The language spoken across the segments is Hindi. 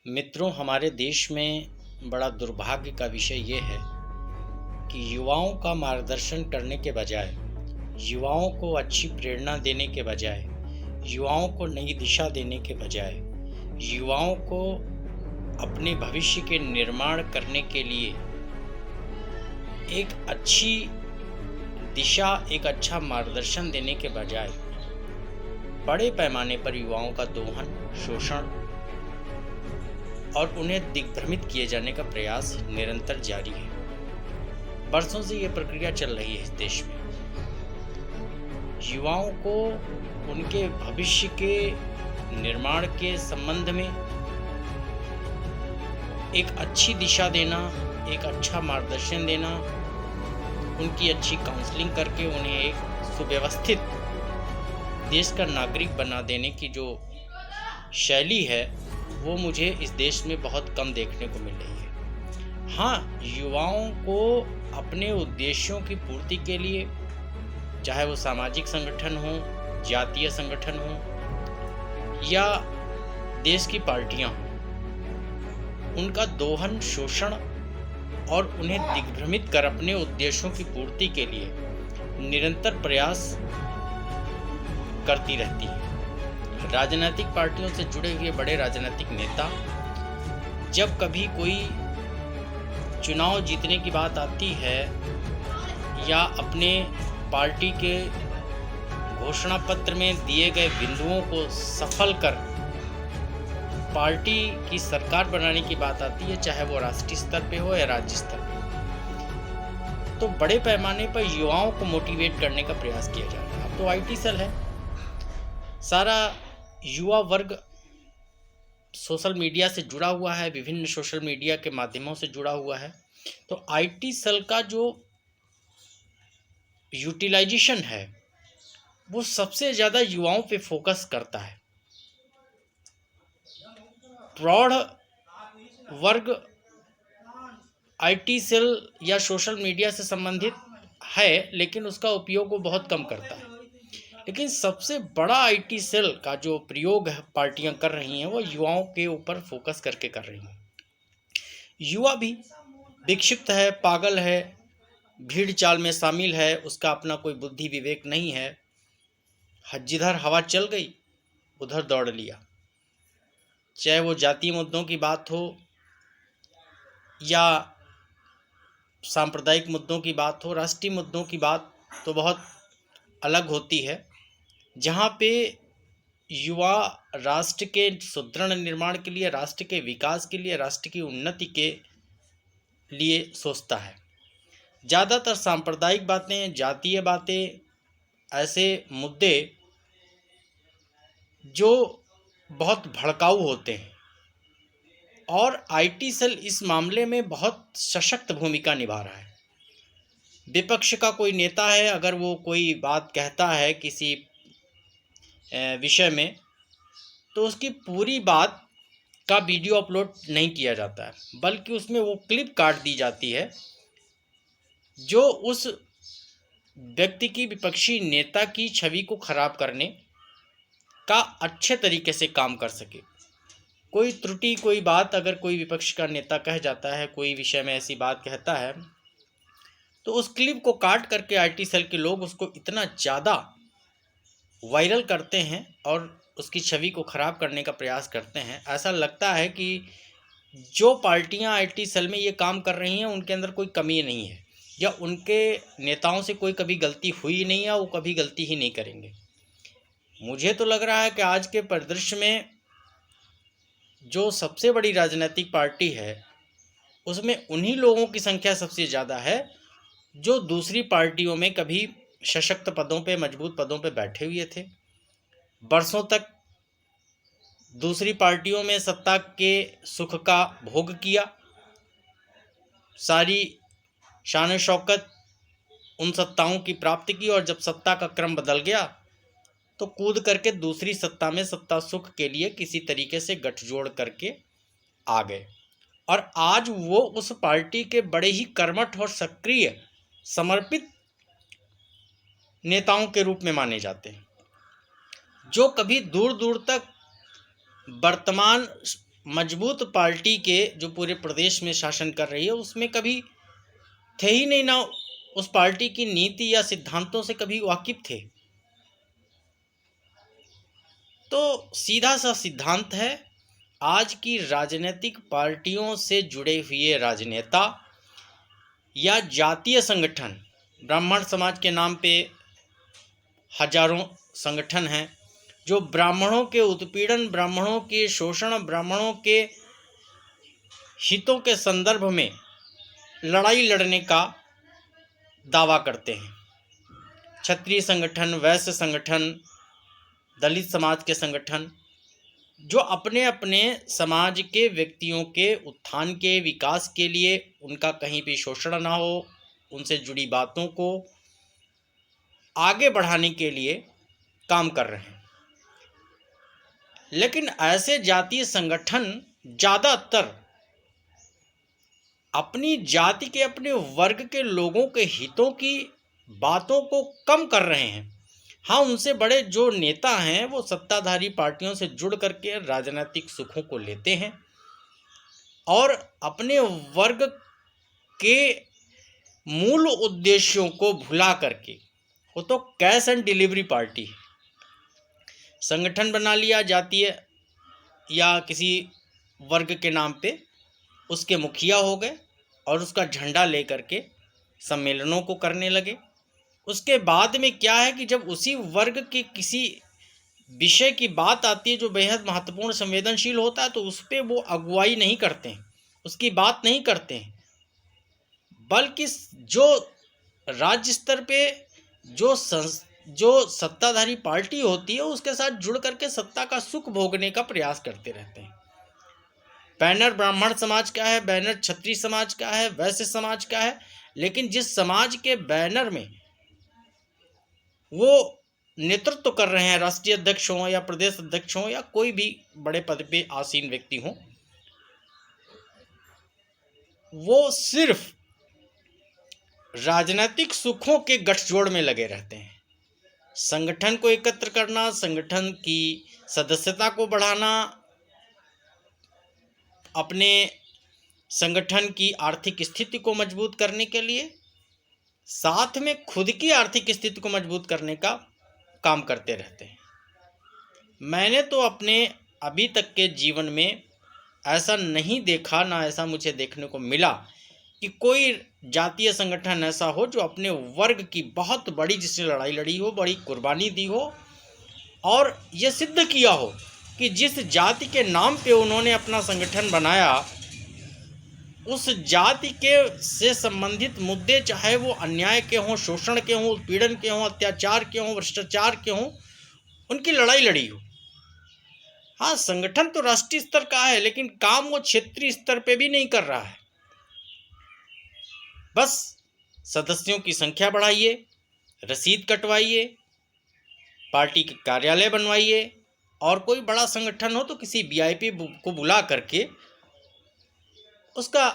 मित्रों, हमारे देश में बड़ा दुर्भाग्य का विषय ये है कि युवाओं का मार्गदर्शन करने के बजाय, युवाओं को अच्छी प्रेरणा देने के बजाय, युवाओं को नई दिशा देने के बजाय, युवाओं को अपने भविष्य के निर्माण करने के लिए एक अच्छी दिशा, एक अच्छा मार्गदर्शन देने के बजाय बड़े पैमाने पर युवाओं का दोहन, शोषण और उन्हें दिग्भ्रमित किए जाने का प्रयास निरंतर जारी है। बरसों से यह प्रक्रिया चल रही है इस देश में। युवाओं को उनके भविष्य के निर्माण के संबंध में एक अच्छी दिशा देना, एक अच्छा मार्गदर्शन देना, उनकी अच्छी काउंसलिंग करके उन्हें एक सुव्यवस्थित देश का नागरिक बना देने की जो शैली है, वो मुझे इस देश में बहुत कम देखने को मिल रही है। हाँ, युवाओं को अपने उद्देश्यों की पूर्ति के लिए, चाहे वो सामाजिक संगठन हो, जातीय संगठन हो या देश की पार्टियां हों, उनका दोहन, शोषण और उन्हें दिग्भ्रमित कर अपने उद्देश्यों की पूर्ति के लिए निरंतर प्रयास करती रहती है। राजनीतिक पार्टियों से जुड़े हुए बड़े राजनीतिक नेता जब कभी कोई चुनाव जीतने की बात आती है या अपने पार्टी के घोषणा पत्र में दिए गए बिंदुओं को सफल कर पार्टी की सरकार बनाने की बात आती है, चाहे वो राष्ट्रीय स्तर पे हो या राज्य स्तर पे, तो बड़े पैमाने पर युवाओं को मोटिवेट करने का प्रयास किया जा रहा है। अब तो आईटी सेल है, सारा युवा वर्ग सोशल मीडिया से जुड़ा हुआ है, विभिन्न सोशल मीडिया के माध्यमों से जुड़ा हुआ है। तो आईटी सेल का जो यूटिलाइजेशन है वो सबसे ज़्यादा युवाओं पे फोकस करता है। प्रौढ़ वर्ग आईटी सेल या सोशल मीडिया से संबंधित है, लेकिन उसका उपयोग वो बहुत कम करता है। लेकिन सबसे बड़ा आईटी सेल का जो प्रयोग पार्टियां कर रही हैं वो युवाओं के ऊपर फोकस करके कर रही हैं। युवा भी विक्षिप्त है, पागल है, भीड़ चाल में शामिल है, उसका अपना कोई बुद्धि विवेक नहीं है, जिधर हवा चल गई उधर दौड़ लिया। चाहे वो जातीय मुद्दों की बात हो या सांप्रदायिक मुद्दों की बात हो, राष्ट्रीय मुद्दों की बात तो बहुत अलग होती है, जहाँ पे युवा राष्ट्र के सुदृढ़ निर्माण के लिए, राष्ट्र के विकास के लिए, राष्ट्र की उन्नति के लिए सोचता है। ज़्यादातर सांप्रदायिक बातें, जातीय बातें, ऐसे मुद्दे जो बहुत भड़काऊ होते हैं, और आईटी सेल इस मामले में बहुत सशक्त भूमिका निभा रहा है। विपक्ष का कोई नेता है, अगर वो कोई बात कहता है किसी विषय में, तो उसकी पूरी बात का वीडियो अपलोड नहीं किया जाता है, बल्कि उसमें वो क्लिप काट दी जाती है जो उस व्यक्ति की, विपक्षी नेता की छवि को खराब करने का अच्छे तरीके से काम कर सके। कोई त्रुटि, कोई बात अगर कोई विपक्ष का नेता कह जाता है, कोई विषय में ऐसी बात कहता है, तो उस क्लिप को काट करके आईटी सेल के लोग उसको इतना ज़्यादा वायरल करते हैं और उसकी छवि को ख़राब करने का प्रयास करते हैं। ऐसा लगता है कि जो पार्टियां आईटी सेल में ये काम कर रही हैं उनके अंदर कोई कमी नहीं है, या उनके नेताओं से कोई कभी गलती हुई नहीं है, वो कभी गलती ही नहीं करेंगे। मुझे तो लग रहा है कि आज के परिदृश्य में जो सबसे बड़ी राजनीतिक पार्टी है उसमें उन्हीं लोगों की संख्या सबसे ज़्यादा है जो दूसरी पार्टियों में कभी सशक्त पदों पे, मजबूत पदों पे बैठे हुए थे, बरसों तक दूसरी पार्टियों में सत्ता के सुख का भोग किया, सारी शान शौकत उन सत्ताओं की प्राप्ति की, और जब सत्ता का क्रम बदल गया तो कूद करके दूसरी सत्ता में सत्ता सुख के लिए किसी तरीके से गठजोड़ करके आ गए। और आज वो उस पार्टी के बड़े ही कर्मठ और सक्रिय, समर्पित नेताओं के रूप में माने जाते हैं, जो कभी दूर दूर तक वर्तमान मजबूत पार्टी के जो पूरे प्रदेश में शासन कर रही है उसमें कभी थे ही नहीं, ना उस पार्टी की नीति या सिद्धांतों से कभी वाकिफ थे। तो सीधा सा सिद्धांत है, आज की राजनीतिक पार्टियों से जुड़े हुए राजनेता या जातीय संगठन, ब्राह्मण समाज के नाम पे हजारों संगठन हैं जो ब्राह्मणों के उत्पीड़न, ब्राह्मणों के शोषण, ब्राह्मणों के हितों के संदर्भ में लड़ाई लड़ने का दावा करते हैं। क्षत्रिय संगठन, वैश्य संगठन, दलित समाज के संगठन जो अपने अपने समाज के व्यक्तियों के उत्थान के विकास के लिए, उनका कहीं भी शोषण ना हो, उनसे जुड़ी बातों को आगे बढ़ाने के लिए काम कर रहे हैं। लेकिन ऐसे जातीय संगठन ज़्यादातर अपनी जाति के, अपने वर्ग के लोगों के हितों की बातों को कम कर रहे हैं। हाँ, उनसे बड़े जो नेता हैं वो सत्ताधारी पार्टियों से जुड़ करके राजनीतिक सुखों को लेते हैं और अपने वर्ग के मूल उद्देश्यों को भुला करके, वो तो कैश एंड डिलीवरी पार्टी है, संगठन बना लिया जातीय या किसी वर्ग के नाम पे, उसके मुखिया हो गए और उसका झंडा लेकर के सम्मेलनों को करने लगे। उसके बाद में क्या है कि जब उसी वर्ग के किसी विषय की बात आती है जो बेहद महत्वपूर्ण, संवेदनशील होता है, तो उस पर वो अगुवाई नहीं करते हैं, उसकी बात नहीं करते हैं, बल्कि जो राज्य स्तर पे जो सत्ताधारी पार्टी होती है उसके साथ जुड़ करके सत्ता का सुख भोगने का प्रयास करते रहते हैं। बैनर ब्राह्मण समाज का है, बैनर क्षत्रिय समाज का है, वैश्य समाज का है, लेकिन जिस समाज के बैनर में वो नेतृत्व कर रहे हैं, राष्ट्रीय अध्यक्ष हों या प्रदेश अध्यक्ष हों या कोई भी बड़े पद पे आसीन व्यक्ति हों, वो सिर्फ राजनीतिक सुखों के गठजोड़ में लगे रहते हैं। संगठन को एकत्र करना, संगठन की सदस्यता को बढ़ाना, अपने संगठन की आर्थिक स्थिति को मजबूत करने के लिए, साथ में खुद की आर्थिक स्थिति को मजबूत करने का काम करते रहते हैं। मैंने तो अपने अभी तक के जीवन में ऐसा नहीं देखा, ना ऐसा मुझे देखने को मिला कि कोई जातीय संगठन ऐसा हो जो अपने वर्ग की बहुत बड़ी, जिसने लड़ाई लड़ी हो, बड़ी कुर्बानी दी हो और ये सिद्ध किया हो कि जिस जाति के नाम पे उन्होंने अपना संगठन बनाया, उस जाति के से संबंधित मुद्दे, चाहे वो अन्याय के हों, शोषण के हों, उत्पीड़न के हों, अत्याचार के हों, भ्रष्टाचार के हों, उनकी लड़ाई लड़ी हो। हाँ, संगठन तो राष्ट्रीय स्तर का है, लेकिन काम वो क्षेत्रीय स्तर पे भी नहीं कर रहा है। बस सदस्यों की संख्या बढ़ाइए, रसीद कटवाइए, पार्टी के कार्यालय बनवाइए, और कोई बड़ा संगठन हो तो किसी वीआईपी को बुला करके उसका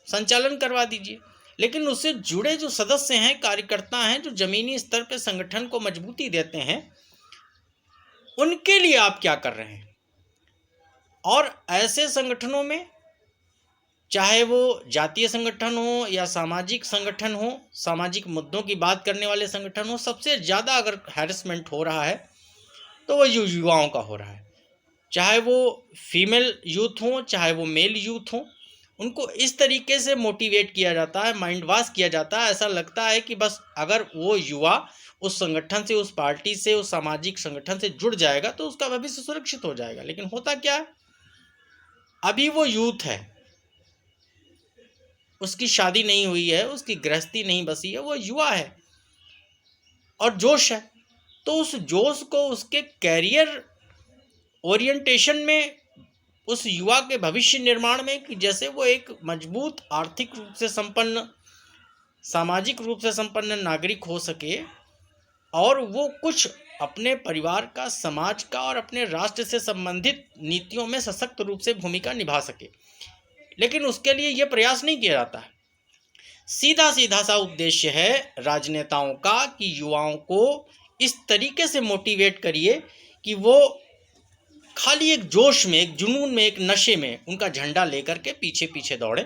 संचालन करवा दीजिए। लेकिन उससे जुड़े जो सदस्य हैं, कार्यकर्ता हैं, जो जमीनी स्तर पे संगठन को मजबूती देते हैं, उनके लिए आप क्या कर रहे हैं? और ऐसे संगठनों में, चाहे वो जातीय संगठन हो या सामाजिक संगठन हो, सामाजिक मुद्दों की बात करने वाले संगठन हो, सबसे ज़्यादा अगर हैरेसमेंट हो रहा है तो वो युवाओं का हो रहा है। चाहे वो फीमेल यूथ हो, चाहे वो मेल यूथ हो, उनको इस तरीके से मोटिवेट किया जाता है, माइंड वॉश किया जाता है। ऐसा लगता है कि बस अगर वो युवा उस संगठन से, उस पार्टी से, उस सामाजिक संगठन से जुड़ जाएगा तो उसका भविष्य सुरक्षित हो जाएगा। लेकिन होता क्या है, अभी वो यूथ है, उसकी शादी नहीं हुई है, उसकी गृहस्थी नहीं बसी है, वो युवा है और जोश है, तो उस जोश को उसके कैरियर ओरिएंटेशन में, उस युवा के भविष्य निर्माण में, कि जैसे वो एक मजबूत आर्थिक रूप से संपन्न, सामाजिक रूप से संपन्न नागरिक हो सके और वो कुछ अपने परिवार का, समाज का और अपने राष्ट्र से संबंधित नीतियों में सशक्त रूप से भूमिका निभा सके। लेकिन उसके लिए ये प्रयास नहीं किया जाता है। सीधा सीधा सा उद्देश्य है राजनेताओं का कि युवाओं को इस तरीके से मोटिवेट करिए कि वो खाली एक जोश में, एक जुनून में, एक नशे में उनका झंडा लेकर के पीछे पीछे दौड़े,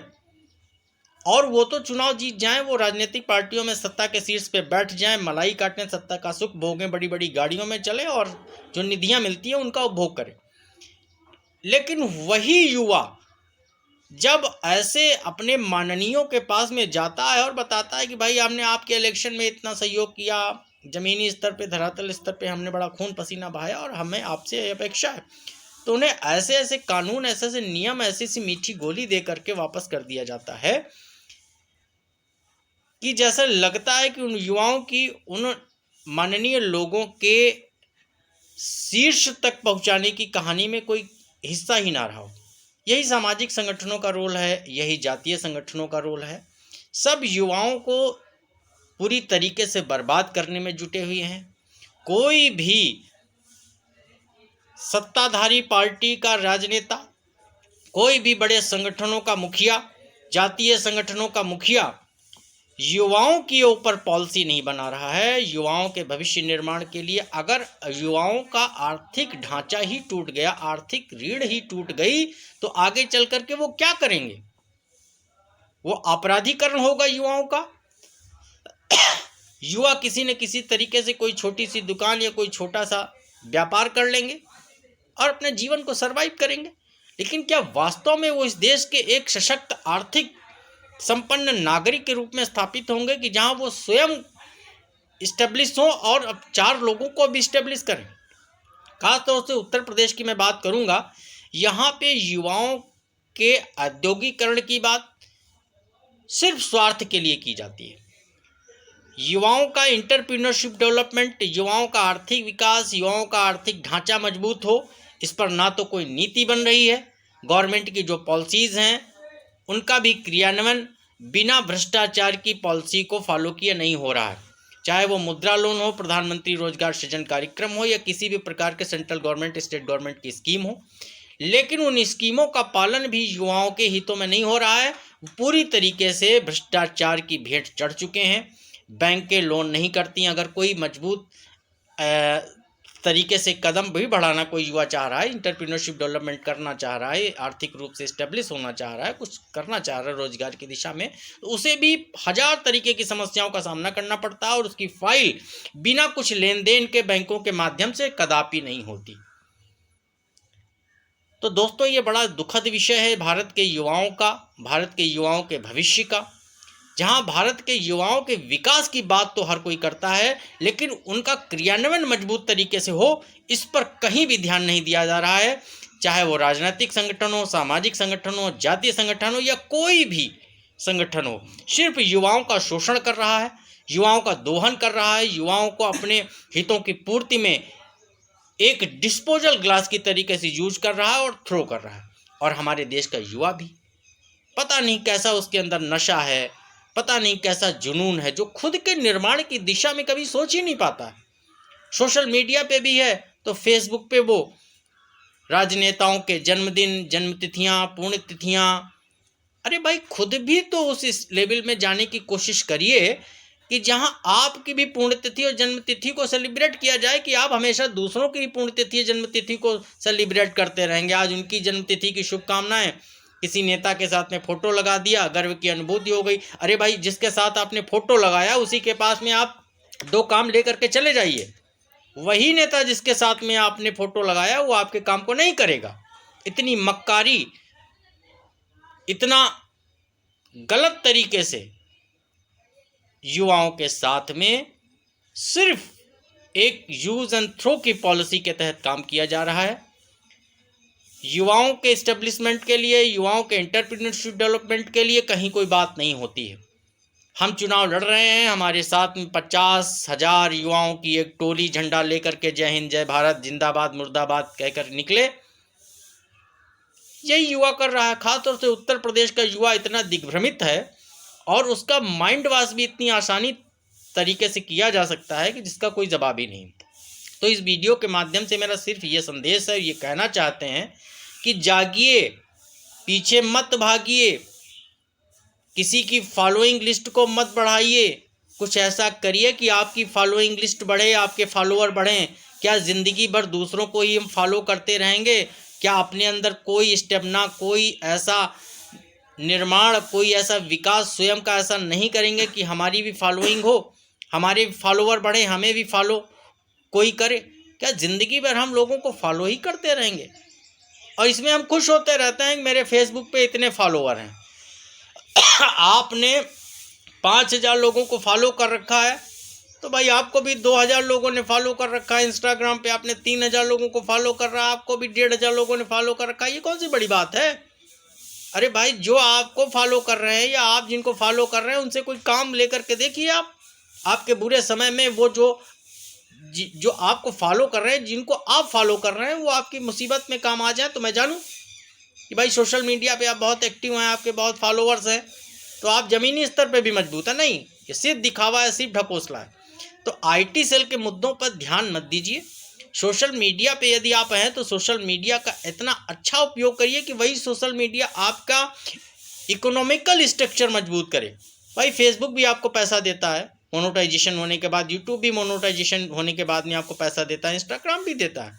और वो तो चुनाव जीत जाएं, वो राजनीतिक पार्टियों में सत्ता के शीर्ष पे बैठ जाएं, मलाई काटें, सत्ता का सुख भोगें, बड़ी बड़ी गाड़ियों में चले और जो निधियां मिलती हैं उनका उपभोग करें। लेकिन वही युवा जब ऐसे अपने माननीयों के पास में जाता है और बताता है कि भाई हमने आपके इलेक्शन में इतना सहयोग किया, ज़मीनी स्तर पे, धरातल स्तर पे हमने बड़ा खून पसीना बहाया और हमें आपसे अपेक्षा है, तो उन्हें ऐसे ऐसे कानून, ऐसे ऐसे नियम, ऐसी सी मीठी गोली दे करके वापस कर दिया जाता है कि जैसा लगता है कि उन युवाओं की उन माननीय लोगों के शीर्ष तक पहुंचाने की कहानी में कोई हिस्सा ही ना रहा हो। यही सामाजिक संगठनों का रोल है, यही जातीय संगठनों का रोल है। सब युवाओं को पूरी तरीके से बर्बाद करने में जुटे हुए हैं। कोई भी सत्ताधारी पार्टी का राजनेता, कोई भी बड़े संगठनों का मुखिया, जातीय संगठनों का मुखिया युवाओं के ऊपर पॉलिसी नहीं बना रहा है। युवाओं के भविष्य निर्माण के लिए अगर युवाओं का आर्थिक ढांचा ही टूट गया, आर्थिक रीढ़ ही टूट गई, तो आगे चल करके वो क्या करेंगे? वो अपराधीकरण होगा युवाओं का। युवा किसी न किसी तरीके से कोई छोटी सी दुकान या कोई छोटा सा व्यापार कर लेंगे और अपने जीवन को सरवाइव करेंगे। लेकिन क्या वास्तव में वो इस देश के एक सशक्त, आर्थिक संपन्न नागरिक के रूप में स्थापित होंगे कि जहां वो स्वयं इस्टेब्लिश हों और अब 4 लोगों को भी इस्टेब्लिश करें? खासतौर से उत्तर प्रदेश की मैं बात करूंगा। यहाँ पे युवाओं के औद्योगिकरण की बात सिर्फ स्वार्थ के लिए की जाती है। युवाओं का एंटरप्रेन्योरशिप डेवलपमेंट, युवाओं का आर्थिक विकास, युवाओं का आर्थिक ढांचा मजबूत हो, इस पर ना तो कोई नीति बन रही है। गवर्नमेंट की जो पॉलिसीज़ हैं उनका भी क्रियान्वयन बिना भ्रष्टाचार की पॉलिसी को फॉलो किया नहीं हो रहा है। चाहे वो मुद्रा लोन हो, प्रधानमंत्री रोजगार सृजन कार्यक्रम हो, या किसी भी प्रकार के सेंट्रल गवर्नमेंट, स्टेट गवर्नमेंट की स्कीम हो, लेकिन उन स्कीमों का पालन भी युवाओं के हितों में नहीं हो रहा है। पूरी तरीके से भ्रष्टाचार की भेंट चढ़ चुके हैं। बैंकें लोन नहीं करती। अगर कोई मजबूत तरीके से कदम भी बढ़ाना कोई युवा चाह रहा है, इंटरप्रेन्योरशिप डेवलपमेंट करना चाह रहा है, आर्थिक रूप से इस्टेब्लिश होना चाह रहा है, कुछ करना चाह रहा है रोजगार की दिशा में, तो उसे भी 1000 तरीके की समस्याओं का सामना करना पड़ता है और उसकी फाइल बिना कुछ लेन देन के बैंकों के माध्यम से कदापि नहीं होती। तो दोस्तों, ये बड़ा दुखद विषय है भारत के युवाओं का, भारत के युवाओं के भविष्य का। जहां भारत के युवाओं के विकास की बात तो हर कोई करता है, लेकिन उनका क्रियान्वयन मजबूत तरीके से हो, इस पर कहीं भी ध्यान नहीं दिया जा रहा है। चाहे वो राजनीतिक संगठन हो, सामाजिक संगठन हो, जातीय संगठन हो, या कोई भी संगठन हो, सिर्फ युवाओं का शोषण कर रहा है, युवाओं का दोहन कर रहा है, युवाओं को अपने हितों की पूर्ति में एक डिस्पोजल ग्लास की तरीके से यूज कर रहा है और थ्रो कर रहा है। और हमारे देश का युवा भी पता नहीं कैसा उसके अंदर नशा है, पता नहीं कैसा जुनून है, जो खुद के निर्माण की दिशा में कभी सोच ही नहीं पाता है। सोशल मीडिया पे भी है तो फेसबुक पे वो राजनेताओं के जन्मदिन, जन्मतिथियाँ, पुण्यतिथियाँ, अरे भाई खुद भी तो उस लेवल में जाने की कोशिश करिए कि जहां आपकी भी पुण्यतिथि और जन्मतिथि को सेलिब्रेट किया जाए, कि आप हमेशा दूसरों की पुण्यतिथि, जन्मतिथि को सेलिब्रेट करते रहेंगे। आज उनकी जन्मतिथि की शुभकामनाएं, किसी नेता के साथ में फोटो लगा दिया, गर्व की अनुभूति हो गई। अरे भाई, जिसके साथ आपने फोटो लगाया उसी के पास में आप 2 काम लेकर के चले जाइए। वही नेता जिसके साथ में आपने फोटो लगाया वो आपके काम को नहीं करेगा। इतनी मक्कारी, इतना गलत तरीके से युवाओं के साथ में सिर्फ एक यूज एंड थ्रो की पॉलिसी के तहत काम किया जा रहा है। युवाओं के एस्टेब्लिशमेंट के लिए, युवाओं के एंटरप्रेन्योरशिप डेवलपमेंट के लिए कहीं कोई बात नहीं होती है। हम चुनाव लड़ रहे हैं, हमारे साथ में 50,000 युवाओं की एक टोली झंडा लेकर के जय हिंद, जय भारत, जिंदाबाद, मुर्दाबाद कहकर निकले। यही युवा कर रहा है। खासतौर से उत्तर प्रदेश का युवा इतना दिग्भ्रमित है और उसका माइंड वॉश भी इतनी आसानी तरीके से किया जा सकता है कि जिसका कोई जवाब ही नहीं। तो इस वीडियो के माध्यम से मेरा सिर्फ ये संदेश है, ये कहना चाहते हैं कि जागिए, पीछे मत भागिए, किसी की फॉलोइंग लिस्ट को मत बढ़ाइए, कुछ ऐसा करिए कि आपकी फॉलोइंग लिस्ट बढ़े, आपके फॉलोअर बढ़ें। क्या ज़िंदगी भर दूसरों को ही हम फॉलो करते रहेंगे? क्या अपने अंदर कोई स्टेमिना, कोई ऐसा निर्माण, कोई ऐसा विकास स्वयं का ऐसा नहीं करेंगे कि हमारी भी फॉलोइंग हो, हमारे फॉलोवर बढ़े, हमें भी फॉलो कोई करे? क्या ज़िंदगी भर हम लोगों को फॉलो ही करते रहेंगे और इसमें हम खुश होते रहते हैं कि मेरे फेसबुक पे इतने फॉलोवर हैं? आपने 5,000 लोगों को फॉलो कर रखा है तो भाई आपको भी 2,000 लोगों ने फॉलो कर रखा है। इंस्टाग्राम पे आपने 3,000 लोगों को फॉलो कर रहा है, आपको भी 1,500 लोगों ने फॉलो कर रखा है। ये कौन सी बड़ी बात है? अरे भाई, जो आपको फॉलो कर रहे हैं या आप जिनको फॉलो कर रहे हैं उनसे कोई काम लेकर के देखिए। आप आपके बुरे समय में वो जो आपको फॉलो कर रहे हैं, जिनको आप फॉलो कर रहे हैं, वो आपकी मुसीबत में काम आ जाए तो मैं जानूं कि भाई सोशल मीडिया पे आप बहुत एक्टिव हैं, आपके बहुत फॉलोवर्स हैं, तो आप ज़मीनी स्तर पे भी मजबूत है। नहीं, ये सिर्फ दिखावा है, सिर्फ ढकोसला है। तो आईटी सेल के मुद्दों पर ध्यान मत दीजिए। सोशल मीडिया पे यदि आप हैं तो सोशल मीडिया का इतना अच्छा उपयोग करिए कि वही सोशल मीडिया आपका इकोनॉमिकल स्ट्रक्चर मजबूत करे। भाई फेसबुक भी आपको पैसा देता है मोनेटाइजेशन होने के बाद, यूट्यूब भी मोनेटाइजेशन होने के बाद में आपको पैसा देता है, इंस्टाग्राम भी देता है।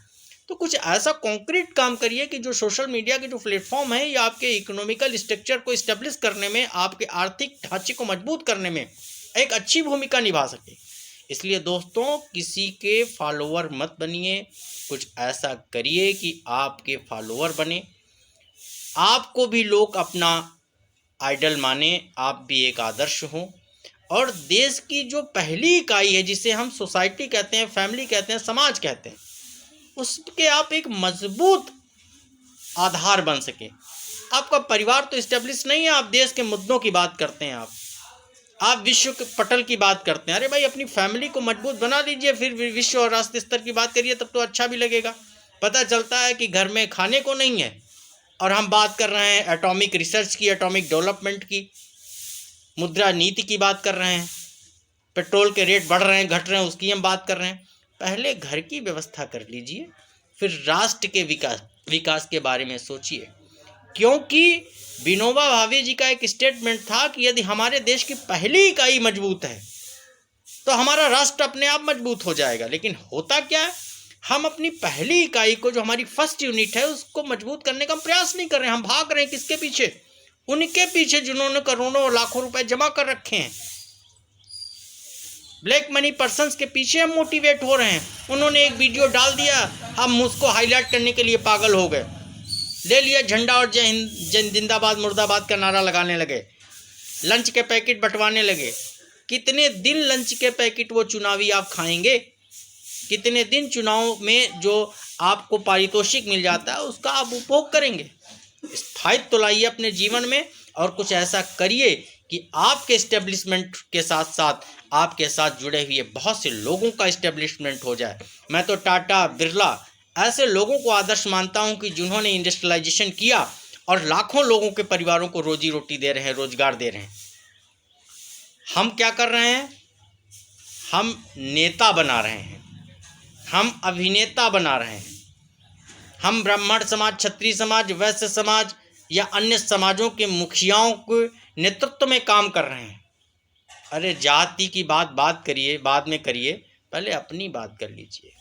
तो कुछ ऐसा कॉन्क्रीट काम करिए कि जो सोशल मीडिया के जो प्लेटफॉर्म है, ये आपके इकोनॉमिकल स्ट्रक्चर को इस्टेब्लिश करने में, आपके आर्थिक ढांचे को मजबूत करने में एक अच्छी भूमिका निभा सके। इसलिए दोस्तों, किसी के फॉलोवर मत बनिए, कुछ ऐसा करिए कि आपके फॉलोवर बने, आपको भी लोग अपना आइडल माने, आप भी एक आदर्श हों और देश की जो पहली इकाई है, जिसे हम सोसाइटी कहते हैं, फैमिली कहते हैं, समाज कहते हैं, उसके आप एक मजबूत आधार बन सके। आपका परिवार तो इस्टेब्लिश नहीं है, आप देश के मुद्दों की बात करते हैं, आप विश्व के पटल की बात करते हैं। अरे भाई, अपनी फैमिली को मजबूत बना लीजिए, फिर विश्व और राष्ट्रीय स्तर की बात करिए, तब तो अच्छा भी लगेगा। पता चलता है कि घर में खाने को नहीं है और हम बात कर रहे हैं एटॉमिक रिसर्च की, एटॉमिक डेवलपमेंट की, मुद्रा नीति की बात कर रहे हैं, पेट्रोल के रेट बढ़ रहे हैं, घट रहे हैं, उसकी हम बात कर रहे हैं। पहले घर की व्यवस्था कर लीजिए, फिर राष्ट्र के विकास के बारे में सोचिए। क्योंकि विनोबा भावे जी का एक स्टेटमेंट था कि यदि हमारे देश की पहली इकाई मजबूत है तो हमारा राष्ट्र अपने आप मजबूत हो जाएगा। लेकिन होता क्या है, हम अपनी पहली इकाई को, जो हमारी फर्स्ट यूनिट है, उसको मजबूत करने का प्रयास नहीं कर रहे हैं। हम भाग रहे हैं किसके पीछे? उनके पीछे जिन्होंने करोड़ों और लाखों रुपए जमा कर रखे हैं। ब्लैक मनी पर्सन्स के पीछे हम मोटिवेट हो रहे हैं। उन्होंने एक वीडियो डाल दिया, हम उसको हाईलाइट करने के लिए पागल हो गए, ले लिया झंडा और जय हिंद, जय जिंदाबाद मुर्दाबाद का नारा लगाने लगे, लंच के पैकेट बंटवाने लगे। कितने दिन लंच के पैकेट वो चुनावी आप खाएंगे? कितने दिन चुनाव में जो आपको पारितोषिक मिल जाता है उसका आप उपभोग करेंगे? स्थायित्व तो लाइए अपने जीवन में और कुछ ऐसा करिए कि आपके इस्टेब्लिशमेंट के साथ साथ आपके साथ जुड़े हुए बहुत से लोगों का इस्टेब्लिशमेंट हो जाए। मैं तो टाटा, बिरला ऐसे लोगों को आदर्श मानता हूं कि जिन्होंने इंडस्ट्रियलाइजेशन किया और लाखों लोगों के परिवारों को रोजी रोटी दे रहे हैं, रोजगार दे रहे हैं। हम क्या कर रहे हैं? हम नेता बना रहे हैं, हम अभिनेता बना रहे हैं, हम ब्राह्मण समाज, क्षत्रिय समाज, वैश्य समाज या अन्य समाजों के मुखियाओं के नेतृत्व में काम कर रहे हैं। अरे जाति की बात करिए, बाद में करिए, पहले अपनी बात कर लीजिए।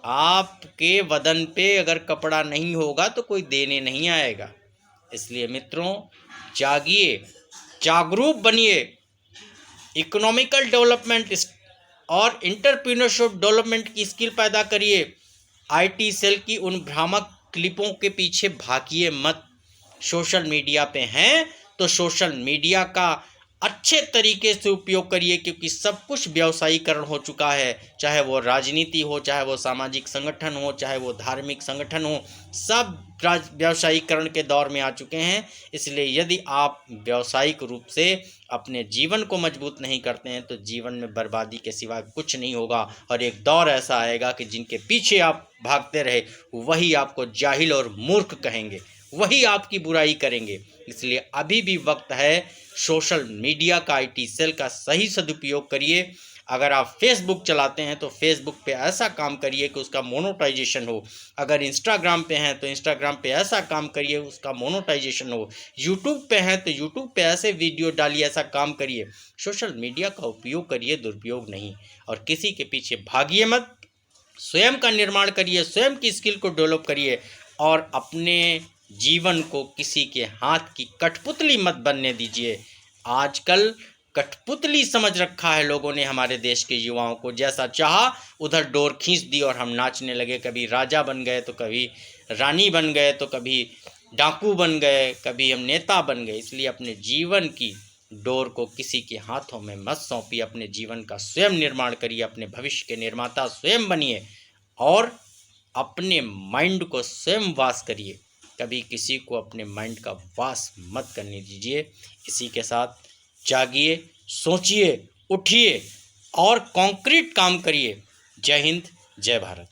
आपके बदन पे अगर कपड़ा नहीं होगा तो कोई देने नहीं आएगा। इसलिए मित्रों, जागिए, जागरूक बनिए, इकोनॉमिकल डेवलपमेंट और एंटरप्रेन्योरशिप डेवलपमेंट की स्किल पैदा करिए। आईटी सेल की उन भ्रामक क्लिपों के पीछे भागिए मत। सोशल मीडिया पे हैं तो सोशल मीडिया का अच्छे तरीके से उपयोग करिए, क्योंकि सब कुछ व्यवसायीकरण हो चुका है। चाहे वो राजनीति हो, चाहे वो सामाजिक संगठन हो, चाहे वो धार्मिक संगठन हो, सब व्यवसायीकरण के दौर में आ चुके हैं। इसलिए यदि आप व्यावसायिक रूप से अपने जीवन को मजबूत नहीं करते हैं तो जीवन में बर्बादी के सिवा कुछ नहीं होगा। और एक दौर ऐसा आएगा कि जिनके पीछे आप भागते रहे वही आपको जाहिल और मूर्ख कहेंगे, वही आपकी बुराई करेंगे। इसलिए अभी भी वक्त है, सोशल मीडिया का, आईटी सेल का सही सदुपयोग करिए। अगर आप फेसबुक चलाते हैं तो फेसबुक पे ऐसा काम करिए कि उसका मोनेटाइजेशन हो। अगर इंस्टाग्राम पे हैं तो इंस्टाग्राम पे ऐसा काम करिए उसका मोनेटाइजेशन हो। यूट्यूब पे हैं तो यूट्यूब पे ऐसे वीडियो डालिए, ऐसा काम करिए। सोशल मीडिया का उपयोग करिए, दुरुपयोग नहीं। और किसी के पीछे भागिए मत। स्वयं का निर्माण करिए, स्वयं की स्किल को डेवलप करिए और अपने जीवन को किसी के हाथ की कठपुतली मत बनने दीजिए। आजकल कठपुतली समझ रखा है लोगों ने हमारे देश के युवाओं को, जैसा चाहा उधर डोर खींच दी और हम नाचने लगे। कभी राजा बन गए तो कभी रानी बन गए, तो कभी डाकू बन गए, कभी हम नेता बन गए। इसलिए अपने जीवन की डोर को किसी के हाथों में मत सौंपिए, अपने जीवन का स्वयं निर्माण करिए, अपने भविष्य के निर्माता स्वयं बनिए और अपने माइंड को स्वयं वास करिए। कभी किसी को अपने माइंड का वास मत करने दीजिए। इसी के साथ जागिए, सोचिए, उठिए और कॉन्क्रीट काम करिए। जय हिंद, जय भारत।